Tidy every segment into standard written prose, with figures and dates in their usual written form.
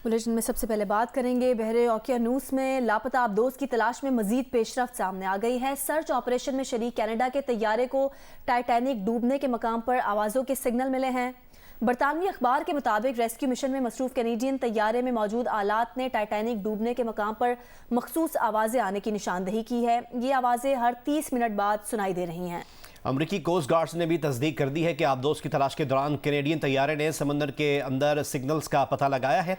Bulletin में सबसे पहले बात करेंगे बहरे ओकियानूस में लापता आबदोज की तलाश में मजीद पेशरफ्त सामने आ गई है। सर्च ऑपरेशन में शरीक कनाडा के तैयारे को टाइटैनिक डूबने के मकाम पर आवाज़ों के सिग्नल मिले हैं। बरतानवी अखबार के मुताबिक रेस्क्यू मिशन में मसरूफ कैनेडियन तैयारे में मौजूद आलात ने टाइटैनिक डूबने के मकाम पर मखसूस आवाज़ें आने की निशानदही की है। ये आवाज़ें हर 30 मिनट बाद सुनाई दे रही हैं। अमरीकी कोस्ट गार्ड्स ने भी तस्दीक कर दी है कि आबदोज की तलाश के दौरान कैनेडियन तैयारे ने समंदर के अंदर सिग्नल्स का पता लगाया है।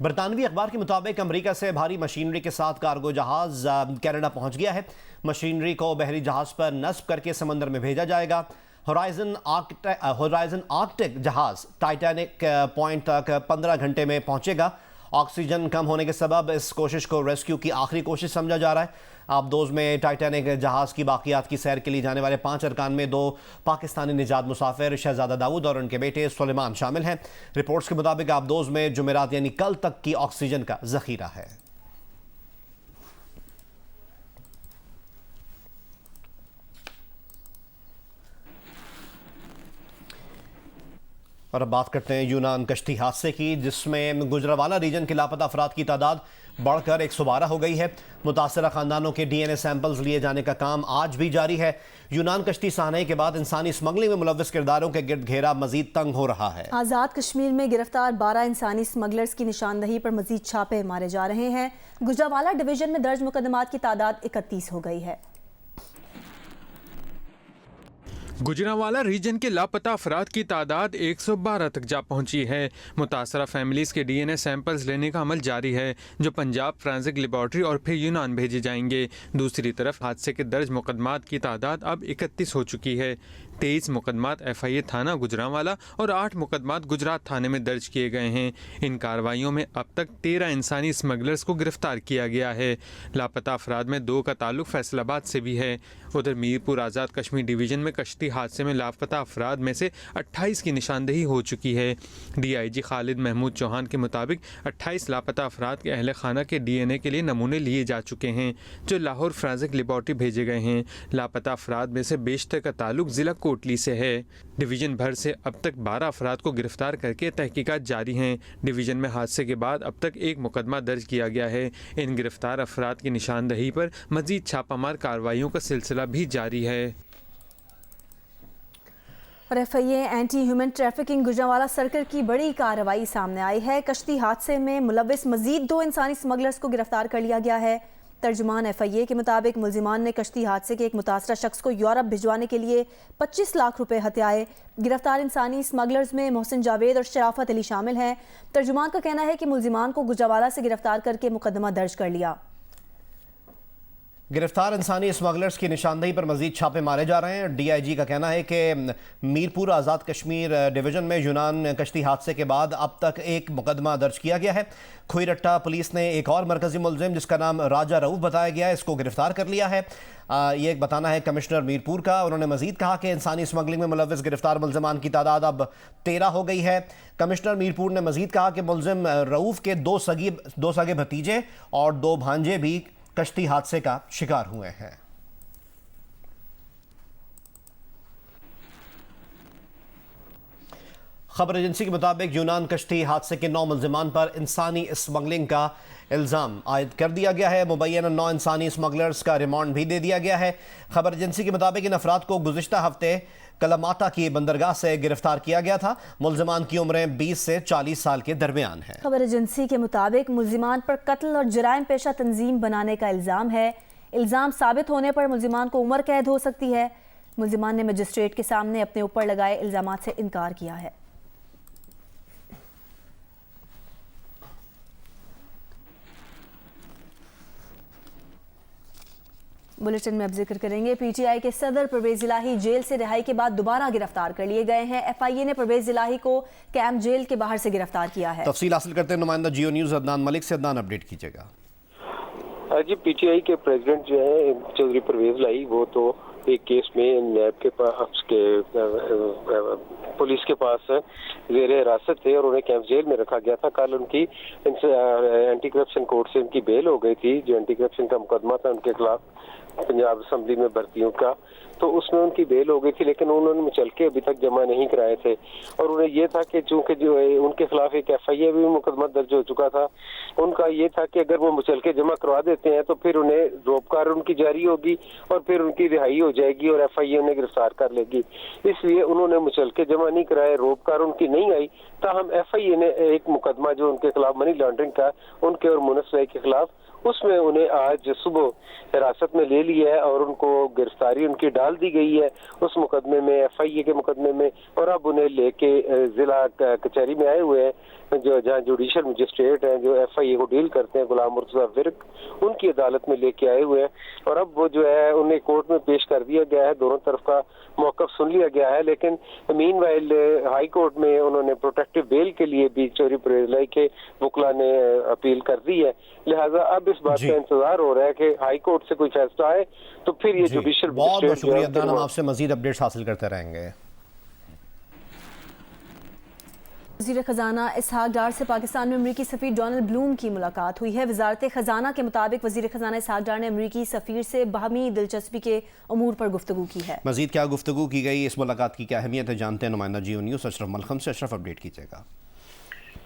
बरतानवी अखबार के मुताबिक अमेरिका से भारी मशीनरी के साथ कार्गो जहाज कनाडा पहुंच गया है। मशीनरी को बहरी जहाज पर नस्ब करके समंदर में भेजा जाएगा। होराइजन आर्कटिक जहाज टाइटैनिक पॉइंट तक 15 घंटे में पहुंचेगा। ऑक्सीजन कम होने के सबब इस कोशिश को रेस्क्यू की आखिरी कोशिश समझा जा रहा है। आबदोज में टाइटैनिक जहाज की बाकियात की सैर के लिए जाने वाले 5 अरकान में 2 पाकिस्तानी निजात मुसाफिर शहजादा दाऊद और उनके बेटे सुलेमान शामिल हैं। रिपोर्ट्स के मुताबिक आबदोज में जुमेरात यानी कल तक की ऑक्सीजन का जखीरा है। और अब बात करते हैं यूनान कश्ती हादसे की, जिसमें गुजरावाला रीजन के लापता अफराद की तादाद बढ़कर 112 हो गई है। मुतासरा खानदानों के DNA सैंपल्स लिए जाने का काम आज भी जारी है। यूनान कश्ती सानई के बाद इंसानी स्मगलिंग में मुलव्वस किरदारों के गिर्द घेरा मजीद तंग हो रहा है। आज़ाद कश्मीर में गिरफ्तार 12 इंसानी स्मगलर्स की निशानदही पर मजीद छापे मारे जा रहे हैं। गुजरावाला डिवीजन में दर्ज मुकदमात की तादाद 31 हो गई है। गुजरावाला रीजन के लापता अफराद की तादाद 112 तक जा पहुंची है। मुतासरा फैमिलीज के DNA सैंपल्स लेने का अमल जारी है, जो पंजाब फोरेंसिक लेबॉर्ट्री और फिर यूनान भेजे जाएंगे। दूसरी तरफ हादसे के दर्ज मुकदमात की तादाद अब 31 हो चुकी है। 23 मुकदमात FIA थाना गुजरावाला और 8 मुकदमात गुजरात थाने में दर्ज किए गए हैं। इन कार्रवाइयों में अब तक 13 इंसानी स्मगलर्स को गिरफ्तार किया गया है। लापता अफराद में 2 का ताल्लुक फैसलाबाद से भी है। उधर मीरपुर आज़ाद कश्मीर डिवीजन में कश्ती हादसे में लापता अफराद में से 28 की निशानदही हो चुकी है। DIG खालिद महमूद चौहान के मुताबिक 28 लापता अफराद के अहल खाना के DNA के लिए नमूने लिए जा चुके हैं, जो लाहौर फोरेंसिक लेबॉर्ट्री भेजे गए हैं। लापता अफराद में से बेशतर का ताल्लुक जिला कोटली से है। डिवीजन भर से अब तक 12 अफराद को गिरफ्तार करके तहकीकात जारी हैं। डिवीजन में हादसे के बाद अब तक 1 मुकदमा दर्ज किया गया है। इन गिरफ्तार अफराद की निशानदही पर मजीद छापामार कार्रवाइयों का सिलसिला भी जारी है। और FIA anti human trafficking Gujranwala circle की बड़ी कार्रवाई सामने आई है। कश्ती हादसे में मुलव्वस मजीद 2 इंसानी स्मगलर्स को गिरफ्तार कर लिया गया है। तर्जुमान FIA के मुताबिक मुलजिमान ने कश्ती हादसे के एक मुतासरा शख्स को यूरोप भिजवाने के लिए 25 लाख रुपए हथियाए। गिरफ्तार इंसानी स्मगलर्स में मोहसिन जावेद और शराफत अली शामिल हैं। तर्जुमान का कहना है कि मुलजिमान को गुजरावाला से गिरफ्तार करके मुकदमा दर्ज कर लिया। गिरफ्तार इंसानी स्मगलर्स की निशानदही पर मजीद छापे मारे जा रहे हैं। DIG का कहना है कि मीरपुर आज़ाद कश्मीर डिवीजन में यूनान कश्ती हादसे के बाद अब तक 1 मुकदमा दर्ज किया गया है। खुईरट्टा पुलिस ने एक और मरकजी मुलजिम जिसका नाम राजा रऊफ बताया गया है, इसको गिरफ्तार कर लिया है। ये एक बताना है कमिश्नर मीरपुर का। उन्होंने मजीद कहा कि इंसानी स्मगलिंग में मुलव्वस गिरफ्तार मुलजमान की तादाद अब 13 हो गई है। कमिश्नर मीरपुर ने मजीद कहा कि मुलजिम रऊफ के 2 सगे भतीजे और 2 भांजे भी कश्ती हादसे का शिकार हुए हैं। खबर एजेंसी के मुताबिक यूनान कश्ती हादसे के 9 मुलजिमान पर इंसानी स्मगलिंग का इल्ज़ाम आयद कर दिया गया है। मुबैना 9 इंसानी स्मगलर्स का रिमांड भी दे दिया गया है। खबर एजेंसी के मुताबिक इन अफराद को गुज़िश्ता हफ्ते कलमाता की बंदरगाह से गिरफ्तार किया गया था। मुलजिमान की उम्रें 20 से 40 साल के दरमियान है। खबर एजेंसी के मुताबिक मुलजिमान पर कत्ल और जराइम पेशा तंजीम बनाने का इल्ज़ाम है। इल्ज़ाम साबित होने पर मुलजिमान को उम्र कैद हो सकती है। मुलजिमान ने मजिस्ट्रेट के सामने अपने ऊपर लगाए इल्ज़ामात से इनकार किया है। बुलेटिन में अब जिक्र करेंगे PTI के सदर परवेज इलाही जेल से रिहाई के बाद दोबारा गिरफ्तार कर लिए गए हैं। FIA ने परवेज इलाही को कैंप जेल के बाहर से गिरफ्तार किया है। तफसील हासिल करते हैं नुमाइंदा जियो न्यूज़ अदनान मलिक से। अदनान, अपडेट कीजिएगा। जी, PTI के प्रेसिडेंट जो है चौधरी परवेज इलाही, वो तो एक केस में नैब के पास पुलिस के पास ज़ेर हिरासत थे और उन्हें कैंप जेल में रखा गया था। कल उनकी एंटी करप्शन कोर्ट से उनकी बेल हो गई थी। जो एंटी करप्शन का मुकदमा था उनके खिलाफ पंजाब असेंबली में भर्तियों का, तो उसमें उनकी बेल हो गई थी, लेकिन उन्होंने मुचलके अभी तक जमा नहीं कराए थे। और उन्हें ये था कि चूंकि जो है उनके खिलाफ एक FIA भी मुकदमा दर्ज हो चुका था, उनका ये था कि अगर वो मुचलके जमा करवा देते हैं तो फिर उन्हें रोपकार उनकी जारी होगी और फिर उनकी रिहाई हो जाएगी और FIA उन्हें गिरफ्तार कर लेगी। इसलिए उन्होंने मुचलके जमा नहीं कराए, रोपकार उनकी नहीं आई। ताहम FIA ने एक मुकदमा जो उनके खिलाफ मनी लॉन्ड्रिंग का, उनके और मुनस भाई के खिलाफ, उसमें उन्हें आज सुबह हिरासत में ले लिया है और उनको गिरफ्तारी उनकी डाल दी गई है उस मुकदमे में, FIA के मुकदमे में। और अब उन्हें लेके जिला कचहरी में आए हुए हैं, जो जहाँ जुडिशल मजिस्ट्रेट हैं जो FIA को डील करते हैं, गुलाम मुर्तजा विर्क, उनकी अदालत में लेके आए हुए हैं। और अब वो जो है उन्हें कोर्ट में पेश कर दिया गया है, दोनों तरफ का मौक़िफ़ सुन लिया गया है। लेकिन मीनवाइल हाई कोर्ट में उन्होंने प्रोटेक्टिव बेल के लिए भी चोरी परेलाई के वकला ने अपील कर दी है। लिहाजा अब इस बात का इंतजार हो रहा है कि हाई कोर्ट से कोई फैसला आए तो फिर ये जुडिशल बहुत बहुत शुक्रिया अदनान, हम आपसे मजीद अपडेट्स हासिल करते रहेंगे। वज़ीर ख़जाना इसहाक डार से पाकिस्तान में अमरीकी सफ़ीर डोनाल्ड ब्लूम की मुलाकात हुई है। वज़ारत ख़जाना के मुताबिक वज़ीर ख़जाना इसहाक डार ने अमरीकी सफ़ीर से बाहमी दिलचस्पी के अमूर पर गुफ्तगू की है। मज़ीद क्या गुफ्तगू की गई, इस मुलाकात की क्या अहमियत है, जानते हैं नुमाइंदा जियो न्यूज़ अशरफ मलखम से। अशरफ, अपडेट कीजिएगा।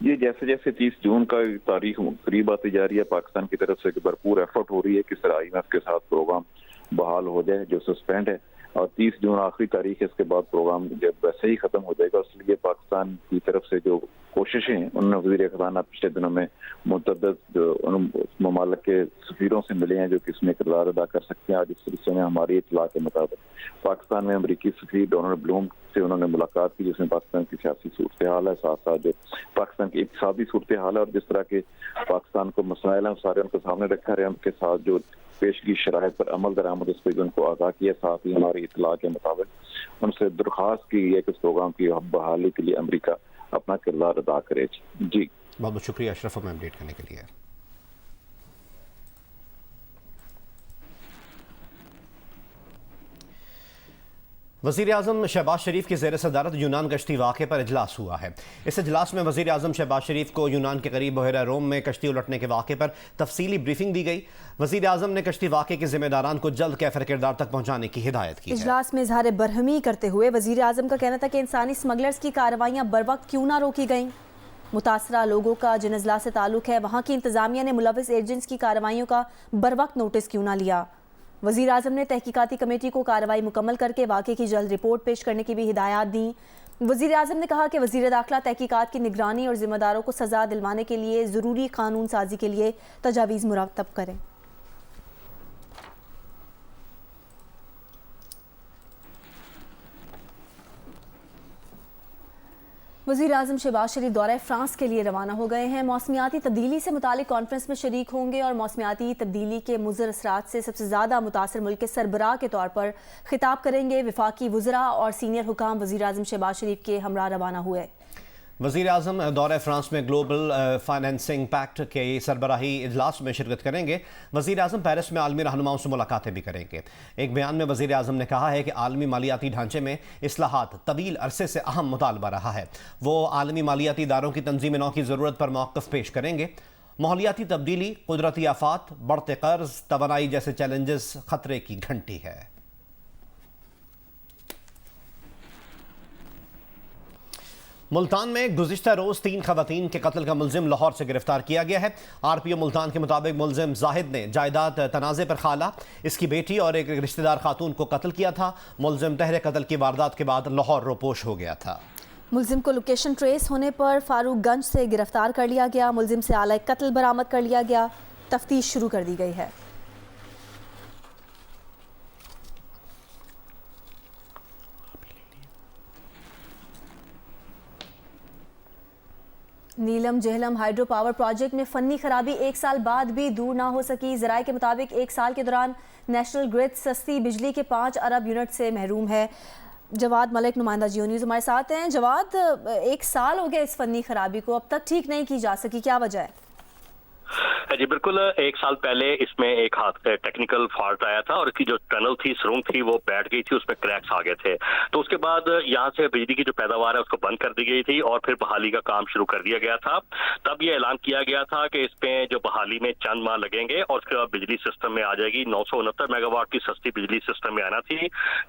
ये जैसे जैसे 30 जून का तारीख करीब आती जा रही है, पाकिस्तान की तरफ से भरपूर एफर्ट हो रही है कि IMF के साथ प्रोग्राम बहाल हो जाए जो सस्पेंड है, और 30 जून आखिरी तारीख है। इसके बाद प्रोग्राम जब वैसे ही खत्म हो जाएगा, इसलिए पाकिस्तान की तरफ से जो कोशिशें उन्होंने वज़ीर ख़ज़ाना पिछले दिनों में मुतअद्दिद ममालिक के सफ़ीरों से मिले हैं जो कि इसमें किरदार अदा कर सकते हैं। आज इस सिलसिले में हमारी इत्तला के मुताबिक पाकिस्तान में अमरीकी सफ़ीर डोनाल्ड ब्लूम से उन्होंने मुलाकात की, जिसमें पाकिस्तान की सियासी सूरत हाल है, साथ साथ जो पाकिस्तान की इक़्तिसादी सूरत हाल है और जिस तरह के पाकिस्तान को मसाइल हैं सारे उनके सामने रखा रहे, उनके साथ जो पेशगी शराइत पर अमल दरामद उस पर भी उनको आगाह किया। साथ ही हमारी इत्तला के मुताबिक उनसे दरख्वास्त की गई है कि इस प्रोग्राम की बहाली के लिए अमरीका अपना किरदार अदा करे। जी बहुत बहुत शुक्रिया अशरफ हमें अपडेट करने के लिए। वज़ीर आज़म शहबाज शरीफ की ज़ेर सदारत यूनान गश्ती वाक़े पर इजलास हुआ है। इस इजलास में वज़ीर आज़म शहबाज शरीफ को यूनान के करीब बहरा रोम में कश्ती उलटने के वाक़े पर तफसीली ब्रीफिंग दी गई। वज़ीर आज़म ने कश्ती वाक़े के ज़िम्मेदारान को जल्द कैफर किरदार तक पहुँचाने की हिदायत की। इजलास में इजहार बरहमी करते हुए वज़ीर आज़म का कहना था कि इंसानी स्मगलर्स की कार्रवाइयाँ बर वक्त क्यों ना रोकी गईं। मुतासरा लोगों का जिन अजला से ताल्लुक़ है वहाँ की इंतज़ामिया ने मुलविस एजेंट्स की कार्रवाइयों का बर वक्त नोटिस क्यों ना लिया। वज़ीर आज़म ने तहकीकाती कमेटी को कार्रवाई मुकम्मल करके वाक़े की जल्द रिपोर्ट पेश करने की भी हिदायत दी। वज़ीर आज़म ने कहा कि वज़ीर दाखिला तहकीकात की निगरानी और ज़िम्मेदारों को सज़ा दिलवाने के लिए ज़रूरी कानून साजी के लिए तजावीज़ मुरतब करें। वज़ीर आज़म शहबाज शरीफ दौरे फ्रांस के लिए रवाना हो गए हैं। मौसमियाती तब्दीली से मुतालिक कॉन्फ्रेंस में शरीक होंगे और मौसमियाती तब्दीली के मुज़र असरात से सबसे ज़्यादा मुतासर मुल्क के सरबराह के तौर पर खिताब करेंगे। वफाकी वज़रा और सीनियर हुकाम वज़ीर आज़म शहबाज शरीफ के हमरा रवाना हुए। वज़ीर आज़म दौरे फ्रांस में ग्लोबल फाइनेंसिंग पैक्ट के सरबराही इजलास में शिरकत करेंगे। वज़ीर आज़म पेरिस में आलमी रहनुमाओं से मुलाकातें भी करेंगे। एक बयान में वज़ीर आज़म ने कहा है कि आलमी मालियाती ढांचे में इस्लाहात तवील अरसे से अहम मुतालबा रहा है। वो आलमी मालियाती इदारों की तंजीम नौ की ज़रूरत पर मौक़िफ़ पेश करेंगे। माहौलियाती तब्दीली, कुदरती आफात, बढ़ते कर्ज, तवानाई जैसे चैलेंजेस खतरे की घंटी है। मुल्तान में गुज़िश्ता रोज़ 3 ख़वातीन के कत्ल का मुलजिम लाहौर से गिरफ्तार किया गया है। RPO मुल्तान के मुताबिक मुलजिम जाहिद ने जायदाद तनाज़े पर खाला, इसकी बेटी और एक रिश्तेदार खातून को कत्ल किया था। मुलजिम तहरे कत्ल की वारदात के बाद लाहौर रोपोश हो गया था। मुलजिम को लोकेशन ट्रेस होने पर फारूकगंज से गिरफ्तार कर लिया गया। मुलजिम से आला कत्ल बरामद कर लिया गया। तफ्तीश शुरू कर दी गई है। नीलम जहलम हाइड्रो पावर प्रोजेक्ट में फनी खराबी 1 साल बाद भी दूर ना हो सकी। ज़राए के मुताबिक 1 साल के दौरान नेशनल ग्रिड सस्ती बिजली के 5 अरब यूनिट से महरूम है। जवाद मलिक नुमाइंदा जियो न्यूज़ हमारे साथ हैं। जवाद, 1 साल हो गया इस फनी खराबी को, अब तक ठीक नहीं की जा सकी, क्या वजह है? जी बिल्कुल, एक साल पहले इसमें एक टेक्निकल फॉल्ट आया था और इसकी जो टनल थी, सुरंग थी, वो बैठ गई थी, उसमें क्रैक्स आ गए थे। तो उसके बाद यहाँ से बिजली की जो पैदावार है उसको बंद कर दी गई थी और फिर बहाली का काम शुरू कर दिया गया था। तब ये ऐलान किया गया था कि इसमें जो बहाली में चंद माह लगेंगे और उसके बाद बिजली सिस्टम में आ जाएगी। 969 मेगावाट की सस्ती बिजली सिस्टम में आना थी।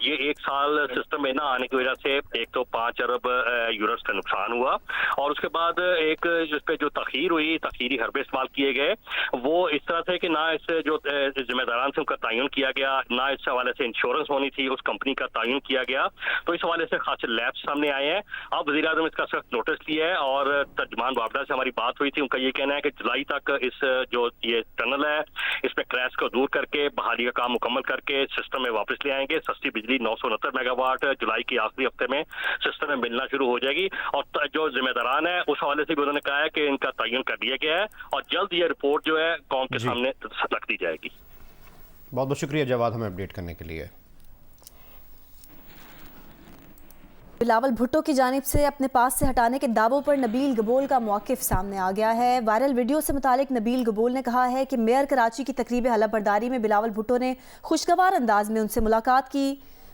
ये एक साल सिस्टम में ना आने की वजह से एक तो 5 अरब यूनिट्स का नुकसान हुआ और उसके बाद एक इस पे जो तखीर हुई, तखीरी हरबे इस्तेमाल किए गए, वो इस तरह से कि ना इससे जो जिम्मेदारान से उनका तयन किया गया, ना इस हवाले से इंश्योरेंस होनी थी, उस कंपनी का तयन किया गया। तो इस हवाले से खासे लैब्स सामने आए हैं। अब वज़ीर-ए-आज़म इसका सख्त नोटिस लिया है और तर्जुमान बाबड़ा से हमारी बात हुई थी। उनका ये कहना है कि जुलाई तक इस जो ये टनल है इसमें क्रैश को दूर करके बहाली का काम मुकम्मल करके सिस्टम में वापस ले आएंगे। सस्ती बिजली 969 मेगावाट जुलाई के आखिरी हफ्ते में सिस्टम में मिलना शुरू हो जाएगी और जो जिम्मेदारान है उस हवाले से भी उन्होंने कहा है कि इनका तयन कर दिया गया है और जल्द ये रिपोर्ट जो है कौम के सामने रख दी जाएगी। बहुत बहुत शुक्रिया जवाद हमें अपडेट करने के लिए। बिलावल भुट्टो की जानिब से अपने पास से हटाने के दावों पर नबील गबोल का मौक़िफ़ सामने आ गया है। वायरल वीडियो से मुतालिक नबील गबोल ने कहा है कि मेयर कराची की तकरीब हलफबरदारी में बिलावल भुट्टो ने खुशगवार अंदाज में उनसे मुलाकात की।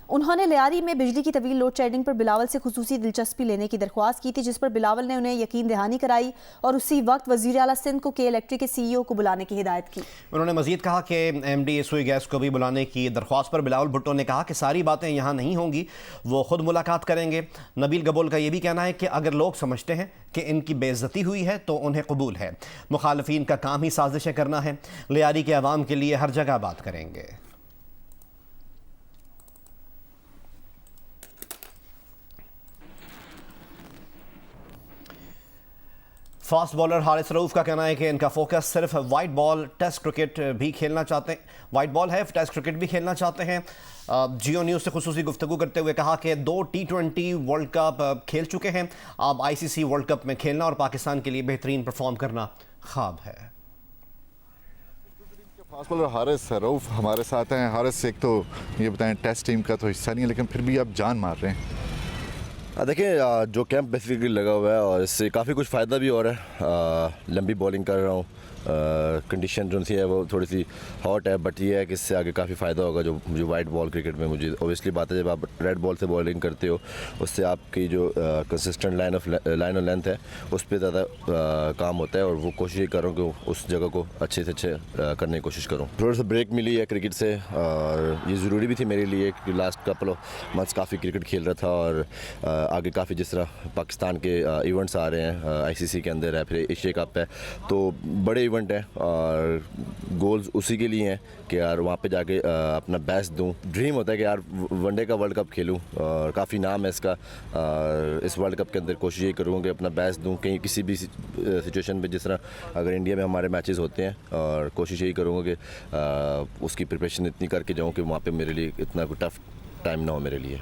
उन्होंने लियारी में बिजली की तवील लोड शेडिंग पर बिलावल से खुसूसी दिलचस्पी लेने की दरख्वास्त की थी, जिस पर बिलावल ने उन्हें यकीन दहानी कराई और उसी वक्त वज़ीर आला सिंध को के इलेक्ट्रिक के CEO को बुलाने की हिदायत की। उन्होंने मजीद कहा कि MD सुई गैस को भी बुलाने की दरख्वास्त पर बिलावल भुट्टो ने कहा कि सारी बातें यहाँ नहीं होंगी, वो खुद मुलाकात करेंगे। नबील गबोल का ये भी कहना है कि अगर लोग समझते हैं कि इनकी बेइज्जती हुई है तो उन्हें कबूल है। मुखालफीन का काम ही साजिशें करना है। लियारी के अवाम के लिए हर जगह बात करेंगे। फास्ट बॉलर हारिस रऊफ का कहना है कि इनका फोकस सिर्फ वाइट बॉल टेस्ट क्रिकेट भी खेलना चाहते हैं, वाइट बॉल है, टेस्ट क्रिकेट भी खेलना चाहते हैं। जियो न्यूज़ से खुसूसी गुफ्तगू करते हुए कहा कि 2 T20 वर्ल्ड कप खेल चुके हैं, अब ICC वर्ल्ड कप में खेलना और पाकिस्तान के लिए बेहतरीन परफॉर्म करना ख्वाब है। फास्ट बॉलर हारिस रऊफ हमारे साथ हैं। हारिस, एक तो ये बताएं टेस्ट टीम का तो हिस्सा नहीं है लेकिन फिर भी आप जान मार रहे हैं। देखिए, जो कैंप बेसिकली लगा हुआ है और इससे काफ़ी कुछ फ़ायदा भी हो रहा है। लंबी बॉलिंग कर रहा हूँ, कंडीशन जो सी है वो थोड़ी सी हॉट है, बट ये है कि इससे आगे काफ़ी फ़ायदा होगा। जो वाइट बॉल क्रिकेट में मुझे ओबियसली बात है, जब आप रेड बॉल से बॉलिंग करते हो उससे आपकी जो कंसिस्टेंट लाइन ऑफ लेंथ है उस पर ज़्यादा काम होता है और वो कोशिश कर रहा हूँ कि उस जगह को अच्छे से अच्छे करने की कोशिश करूँ। थोड़ा सा ब्रेक मिली है क्रिकेट से और ये ज़रूरी भी थी मेरे लिए कि लास्ट कपल ऑफ मंथ्स काफ़ी क्रिकेट खेल रहा था और आगे काफ़ी जिस तरह पाकिस्तान के इवेंट्स आ रहे हैं, ICC के अंदर है, फिर एशिया कप है, तो बड़े इवेंट है और गोल्स उसी के लिए हैं कि यार वहाँ पे जाके अपना बेस्ट दूं। ड्रीम होता है कि यार वनडे का वर्ल्ड कप खेलूं और काफ़ी नाम है इसका। इस वर्ल्ड कप के अंदर कोशिश यही करूँगा कि अपना बेस्ट दूं कहीं किसी भी सिचुएशन पे, जिस तरह अगर इंडिया में हमारे मैचेस होते हैं, और कोशिश यही करूँगा कि उसकी प्रिपरेशन इतनी करके जाऊँ कि वहाँ पे मेरे लिए इतना कोई टफ टाइम ना हो मेरे लिए।